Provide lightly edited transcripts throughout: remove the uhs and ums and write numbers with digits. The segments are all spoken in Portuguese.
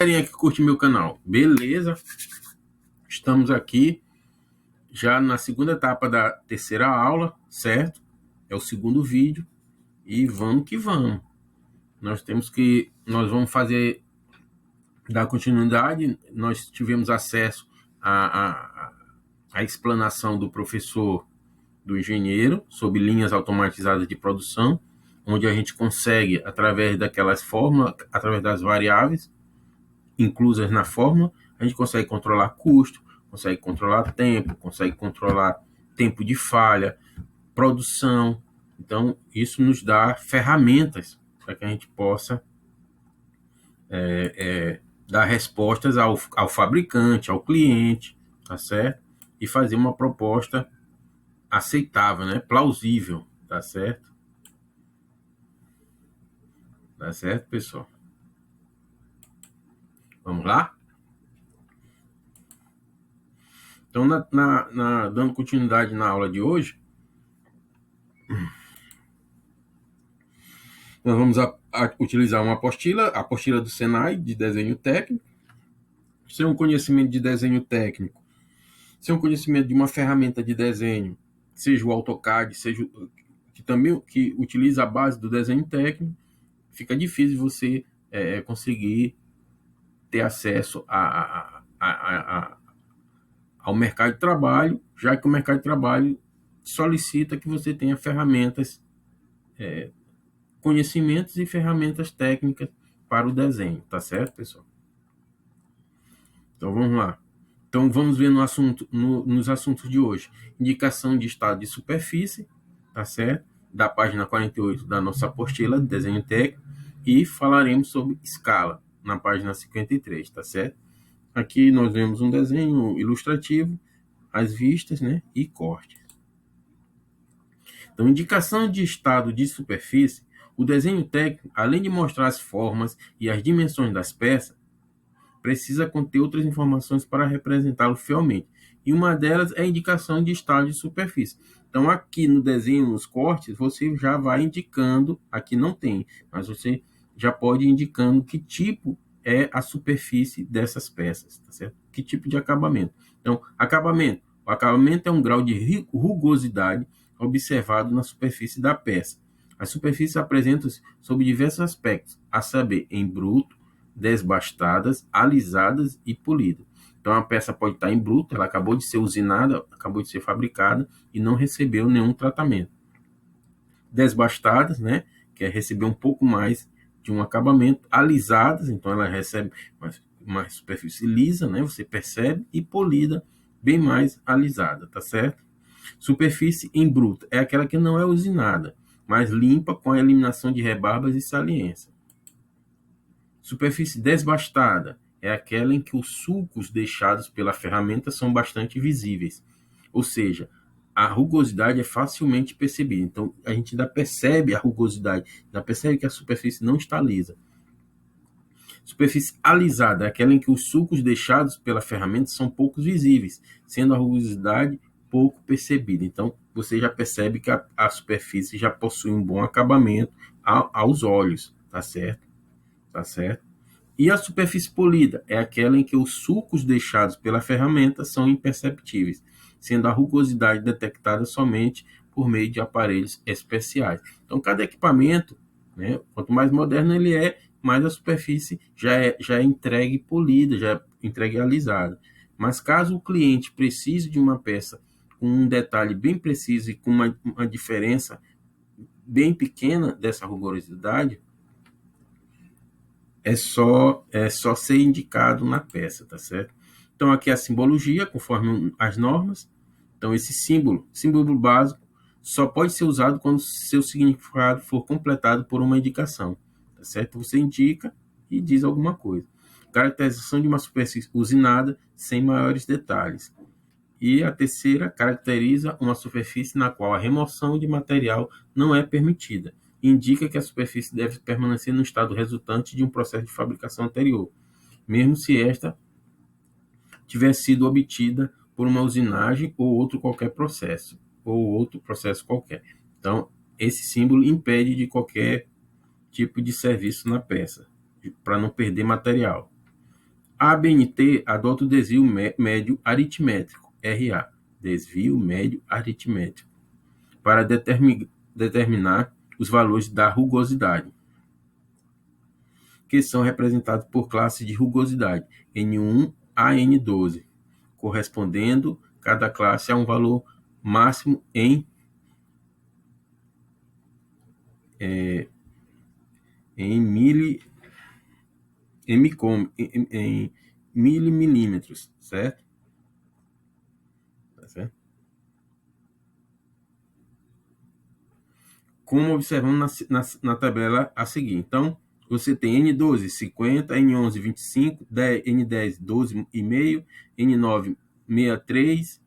Galerinha que curte meu canal, beleza? Estamos aqui já na segunda etapa da terceira aula, certo? É o segundo vídeo e vamos que vamos. Nós vamos dar continuidade. Nós tivemos acesso à explanação do professor, do engenheiro, sobre linhas automatizadas de produção, onde a gente consegue, através daquelas fórmulas, através das variáveis inclusas na fórmula, a gente consegue controlar custo, consegue controlar tempo, consegue controlar tempo de falha, produção. Então, isso nos dá ferramentas para que a gente possa dar respostas ao fabricante, ao cliente, tá certo? E fazer uma proposta aceitável, né? Plausível, tá certo? Tá certo, pessoal? Vamos lá? Então, dando continuidade na aula de hoje, nós vamos utilizar uma apostila, a apostila do Senai, de desenho técnico. Sem um conhecimento de desenho técnico, sem um conhecimento de uma ferramenta de desenho, seja o AutoCAD, seja que utiliza a base do desenho técnico, fica difícil você conseguir ter acesso ao mercado de trabalho, já que o mercado de trabalho solicita que você tenha ferramentas, conhecimentos e ferramentas técnicas para o desenho, tá certo, pessoal? Então vamos lá. Então vamos ver nos assuntos de hoje. Indicação de estado de superfície, tá certo? Da página 48 da nossa apostila de desenho técnico, e falaremos sobre escala na página 53, tá certo? Aqui nós vemos um desenho ilustrativo, as vistas, né, e cortes. Então, indicação de estado de superfície, o desenho técnico, além de mostrar as formas e as dimensões das peças, precisa conter outras informações para representá-lo fielmente. E uma delas é a indicação de estado de superfície. Então, aqui no desenho, nos cortes, você já vai indicando, aqui não tem, mas você já pode ir indicando que tipo é a superfície dessas peças, tá certo? Que tipo de acabamento. Então, acabamento. O acabamento é um grau de rugosidade observado na superfície da peça. As superfícies apresentam-se sob diversos aspectos, a saber, em bruto, desbastadas, alisadas e polidas. Então a peça pode estar em bruto, ela acabou de ser usinada, acabou de ser fabricada e não recebeu nenhum tratamento. Desbastadas, né, que é receber um pouco mais de um acabamento. Alisadas, então ela recebe uma superfície lisa, né, você percebe, e polida, bem mais alisada, tá certo? Superfície em bruto é aquela que não é usinada, mas limpa com a eliminação de rebarbas e saliência. Superfície desbastada é aquela em que os sulcos deixados pela ferramenta são bastante visíveis, ou seja, a rugosidade é facilmente percebida. Então, a gente ainda percebe a rugosidade, ainda percebe que a superfície não está lisa. Superfície alisada é aquela em que os sulcos deixados pela ferramenta são pouco visíveis, sendo a rugosidade pouco percebida. Então, você já percebe que a superfície já possui um bom acabamento aos olhos, tá certo? Tá certo? E a superfície polida é aquela em que os sulcos deixados pela ferramenta são imperceptíveis, sendo a rugosidade detectada somente por meio de aparelhos especiais. Então, cada equipamento, né, quanto mais moderno ele é, mais a superfície já é entregue polida, já é entregue alisada. Mas caso o cliente precise de uma peça com um detalhe bem preciso e com uma diferença bem pequena dessa rugosidade, é só ser indicado na peça, tá certo? Então, aqui é a simbologia, conforme as normas. Então, esse símbolo básico, só pode ser usado quando seu significado for completado por uma indicação, tá certo? Você indica e diz alguma coisa. Caracterização de uma superfície usinada sem maiores detalhes. E a terceira caracteriza uma superfície na qual a remoção de material não é permitida. Indica que a superfície deve permanecer no estado resultante de um processo de fabricação anterior, mesmo se esta tiver sido obtida por uma usinagem ou outro processo qualquer. Então, esse símbolo impede de qualquer tipo de serviço na peça, para não perder material. A ABNT adota o desvio médio aritmético, RA, desvio médio aritmético, para determinar os valores da rugosidade, que são representados por classe de rugosidade, N1 a N12, correspondendo cada classe a um valor máximo em milimilímetros, certo? Tá certo? Como observamos na tabela a seguir. Então, você tem N12, 50, N11, 25, N10, 12,5, N9, 63,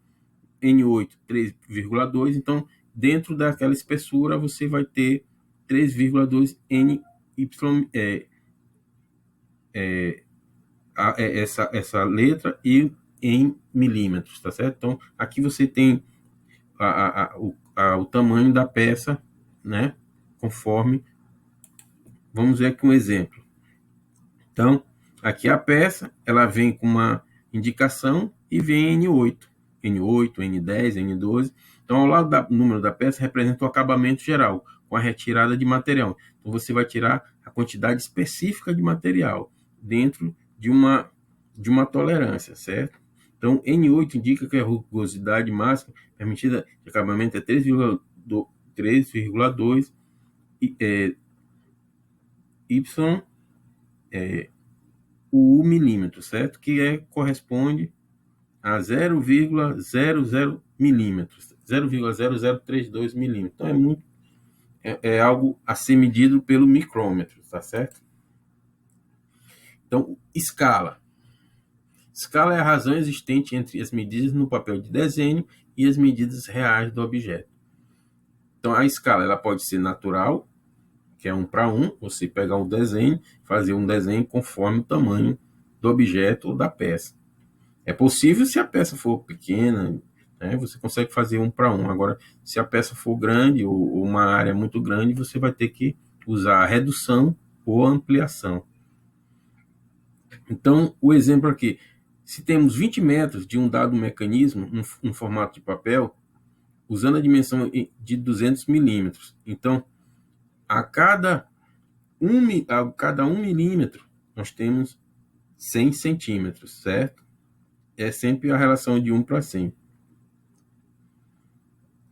N8, 3,2. Então, dentro daquela espessura, você vai ter 3,2 NY, essa letra e em milímetros, tá certo? Então, aqui você tem o tamanho da peça, né? Conforme, vamos ver aqui um exemplo. Então, aqui a peça, ela vem com uma indicação e vem N8, N10, N12. Então, ao lado do número da peça, representa o acabamento geral, com a retirada de material. Então, você vai tirar a quantidade específica de material dentro de uma tolerância, certo? Então, N8 indica que a rugosidade máxima permitida de acabamento é 3,2 Y o milímetro, certo? Que corresponde a 0,00 milímetros, 0,0032 milímetros. Então, é algo a ser medido pelo micrômetro, tá certo? Então, escala. Escala é a razão existente entre as medidas no papel de desenho e as medidas reais do objeto. Então, a escala ela pode ser natural, que é 1 para 1, você pegar um desenho, fazer um desenho conforme o tamanho do objeto ou da peça. É possível se a peça for pequena, né, você consegue fazer 1 para 1. Agora, se a peça for grande ou uma área muito grande, você vai ter que usar a redução ou a ampliação. Então, o exemplo aqui, se temos 20 metros de um dado mecanismo, um formato de papel, usando a dimensão de 200 milímetros. Então, a cada 1 milímetro, nós temos 100 centímetros, certo? É sempre a relação de 1 para 100.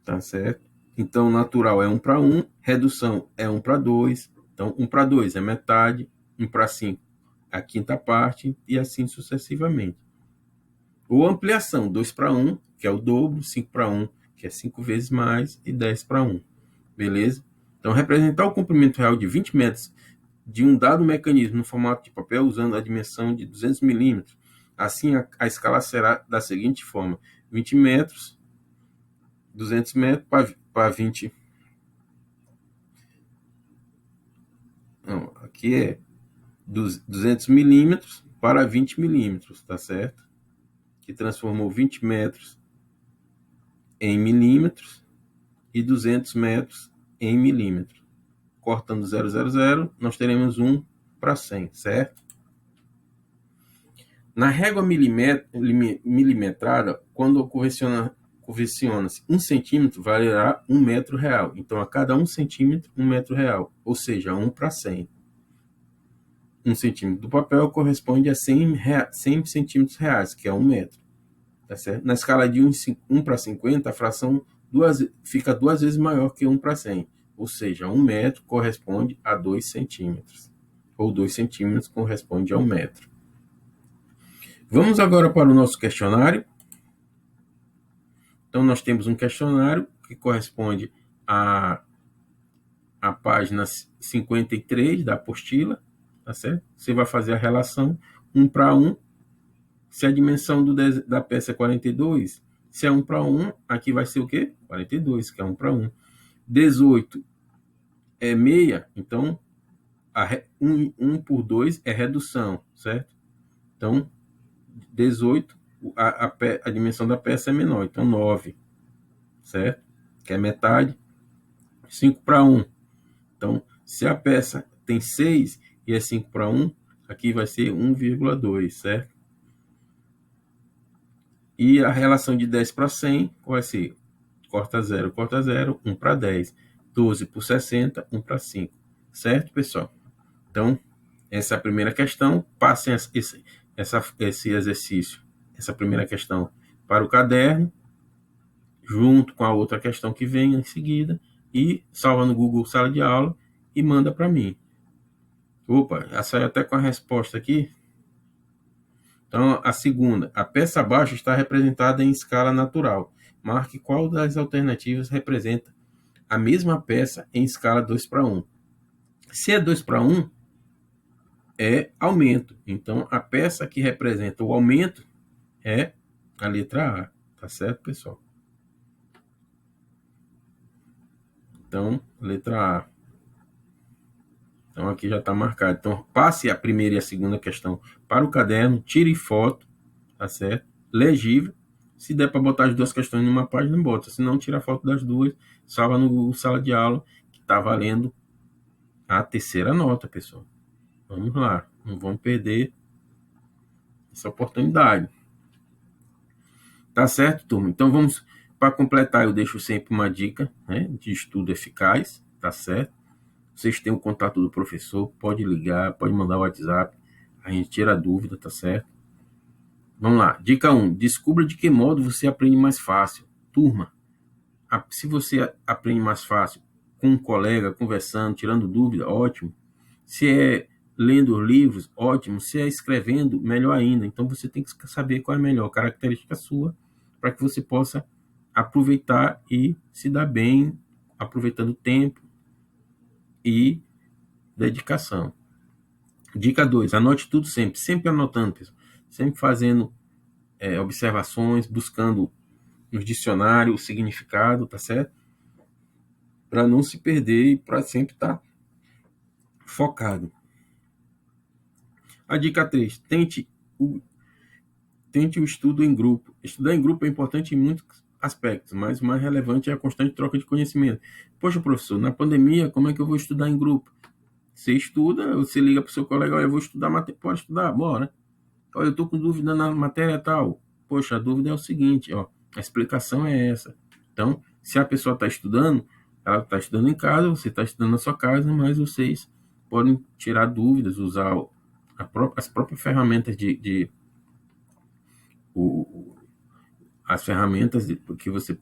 Tá certo? Então, natural é 1 para 1, redução é 1 para 2. Então, 1 para 2 é metade, 1 para 5 a quinta parte, e assim sucessivamente. Ou ampliação, 2 para 1, que é o dobro, 5 para 1, que é 5 vezes mais, e 10 para 1. Beleza? Então, representar o comprimento real de 20 metros de um dado mecanismo no formato de papel usando a dimensão de 200 milímetros. Assim, a escala será da seguinte forma: 20 metros, 200 metros para 20. Não, aqui é 200 milímetros para 20 milímetros, tá certo? Que transformou 20 metros em milímetros e 200 metros em milímetros. Cortando 0,00, nós teremos 1 para 100, certo? Na régua milimetrada, quando convenciona-se 1 centímetro, valerá 1 metro real. Então, a cada 1 centímetro, 1 metro real. Ou seja, 1 para 100. 1 centímetro do papel corresponde a 100 centímetros reais, que é 1 metro. Tá certo? Na escala de 1 para 50, a fração fica 2 vezes maior que 1 para 100. Ou seja, 1 metro corresponde a 2 centímetros. Ou 2 centímetros corresponde a 1 metro. Vamos agora para o nosso questionário. Então, nós temos um questionário que corresponde à página 53 da apostila, tá certo? Você vai fazer a relação 1 para 1. Se a dimensão da peça é 42, se é 1 para 1, aqui vai ser o quê? 42, que é 1 para 1. 18 é meia, então 1 por 2 é redução, certo? Então, 18, a dimensão da peça é menor, então 9, certo? Que é metade. 5 para 1. Então, se a peça tem 6 e é 5 para 1, aqui vai ser 1,2, certo? E a relação de 10 para 100 vai ser corta 0, 1 para 10. 12 por 60, 1 para 5. Certo, pessoal? Então, essa é a primeira questão. Passem esse exercício, essa primeira questão, para o caderno, junto com a outra questão que vem em seguida, e salva no Google Sala de Aula e manda para mim. Opa, já saiu até com a resposta aqui. Então, a segunda, a peça abaixo está representada em escala natural. Marque qual das alternativas representa a mesma peça em escala 2 para 1. Se é 2 para 1, é aumento. Então, a peça que representa o aumento é a letra A. Tá certo, pessoal? Então, letra A. Então, aqui já está marcado. Então, passe a primeira e a segunda questão para o caderno, tire foto, tá certo? Legível. Se der para botar as duas questões numa página, bota. Se não, tira a foto das duas, salva no Google Sala de Aula, que está valendo a terceira nota, pessoal. Vamos lá. Não vamos perder essa oportunidade. Tá certo, turma? Então, vamos... Para completar, eu deixo sempre uma dica, né, de estudo eficaz, tá certo? Vocês têm o contato do professor, pode ligar, pode mandar o WhatsApp, a gente tira a dúvida, tá certo? Vamos lá. Dica 1. Descubra de que modo você aprende mais fácil. Turma, se você aprende mais fácil com um colega, conversando, tirando dúvida, ótimo. Se é lendo livros, ótimo. Se é escrevendo, melhor ainda. Então, você tem que saber qual é a melhor característica sua para que você possa aproveitar e se dar bem, aproveitando tempo e dedicação. Dica 2, anote tudo sempre, sempre anotando, pessoal. Sempre fazendo observações, buscando no dicionário o significado, tá certo? Para não se perder e para sempre estar focado. A dica 3, tente o estudo em grupo. Estudar em grupo é importante em muitos aspectos, mas o mais relevante é a constante troca de conhecimento. Poxa, professor, na pandemia, como é que eu vou estudar em grupo? Você estuda, você liga para o seu colega, eu vou estudar, pode estudar, bora. Olha, eu estou com dúvida na matéria tal. Poxa, a dúvida é o seguinte, ó, a explicação é essa. Então, se a pessoa está estudando, ela está estudando em casa, você está estudando na sua casa, mas vocês podem tirar dúvidas, usar as próprias ferramentas as ferramentas que você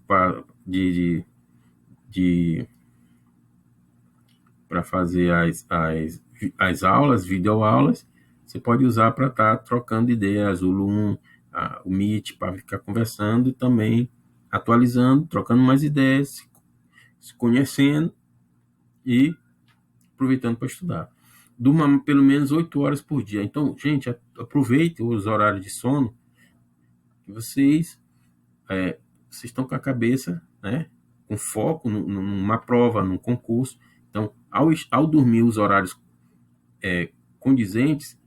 para fazer as aulas, videoaulas, você pode usar para estar trocando ideias, o Loom, o Meet, para ficar conversando e também atualizando, trocando mais ideias, se conhecendo e aproveitando para estudar. Durma pelo menos 8 horas por dia. Então, gente, aproveite os horários de sono que vocês estão com a cabeça, né, com foco numa prova, num concurso. Então, ao dormir os horários condizentes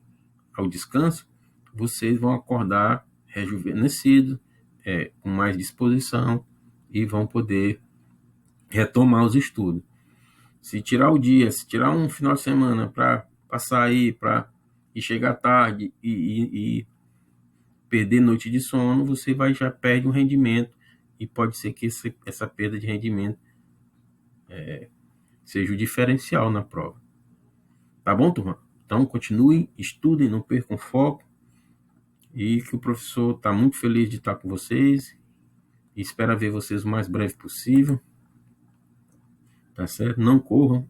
ao descanso, vocês vão acordar rejuvenescidos, com mais disposição e vão poder retomar os estudos. Se tirar o dia, se tirar um final de semana para sair, e chegar tarde e perder noite de sono, você já perde um rendimento e pode ser que essa perda de rendimento seja o diferencial na prova. Tá bom, turma? Então, continuem, estudem, não percam foco e que o professor está muito feliz de estar com vocês e espera ver vocês o mais breve possível. Tá certo? Não corram,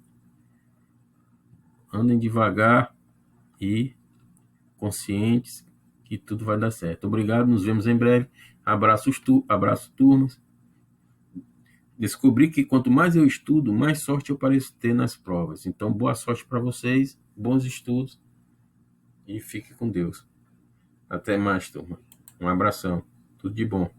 andem devagar e conscientes que tudo vai dar certo. Obrigado, nos vemos em breve. Abraço, turmas. Descobri que quanto mais eu estudo, mais sorte eu pareço ter nas provas. Então, boa sorte para vocês, bons estudos e fique com Deus. Até mais, turma. Um abração. Tudo de bom.